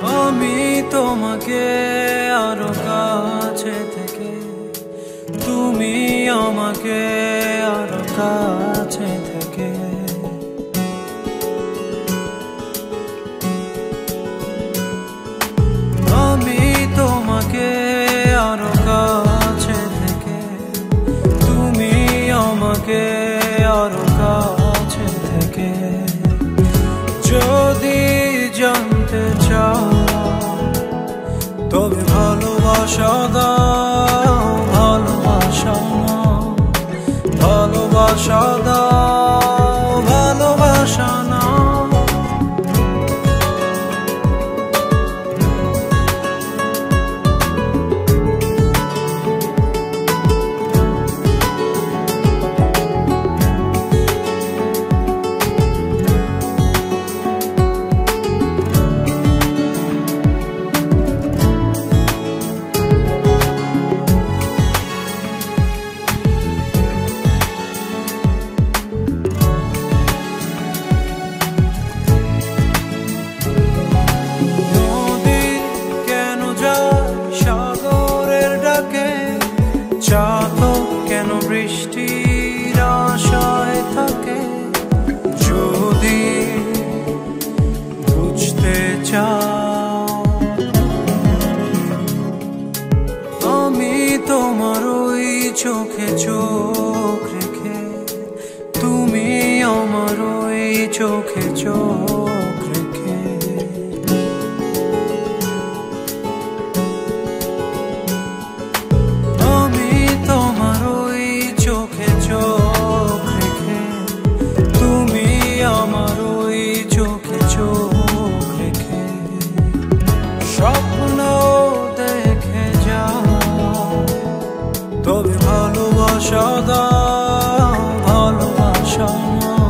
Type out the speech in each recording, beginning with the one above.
আমি তোমাকে আরো কাছে থেকে, তুমি আমাকে আরো কাছে থেকে। আমি তোমাকে আরো কাছে থেকে, তুমি আমাকে আরো কাছে থেকে। যদি জানতে চাও তবে ভালোবাসা দাও, ভালোবাসা নাও, ভালোবাসা দাও, ভালোবাসা নাও। চাতক কেন বৃষ্টির আশায় থাকে? যদি বুঝতে চাও, আমি তোমার ওই চোখে চোখ রেখে, তুমি আমার ওই চোখে চোখ রেখে। স্বপ্ন দেখে যাও, তবে ভালোবাসা দাও, ভালোবাসা নাও,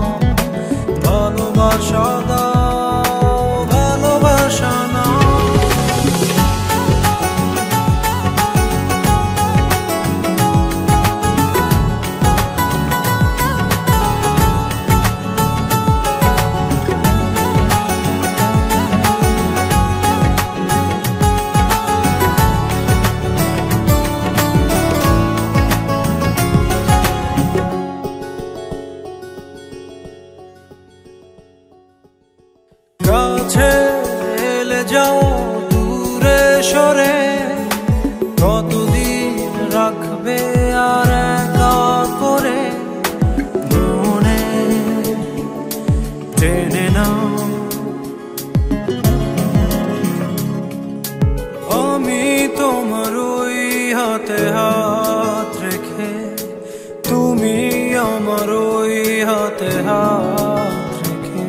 ভালোবাসা দাও, ভালোবাসা নাও। কাছে এলে যাও দূরে সরে, কতদিন রাখবে আর একা করে? মনে টেনে নাও, আমি তোমার ওই হাতে হাত রেখে, তুমি আমার ওই হাতে হাত রেখে।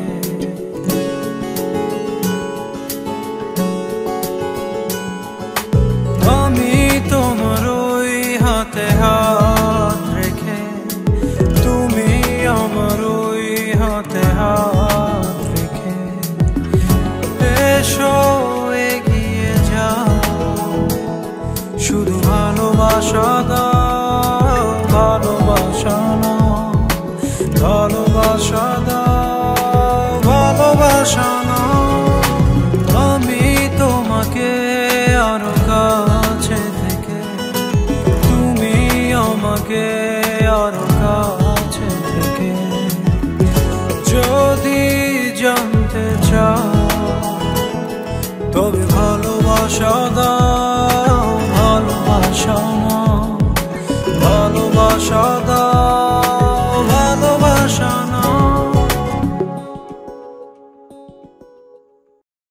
আমি তোমার ওই হাতে হাত রেখে, তুমি আমার ওই হাতে হাত রেখে। এসো এগিয়ে যাও, শুধু ভালোবাসা দাও, ভালোবাসা নাও, ভালোবাসা দাও, ভালোবাসা নাও। আমি তোমাকে আরো কাছে থেকে, তুমি আমাকে আরো কাছে থেকে। যদি জানতে চাও তবে ভালোবাসা দাও, ভালোবাসা নাও, ভালোবাসা দাও।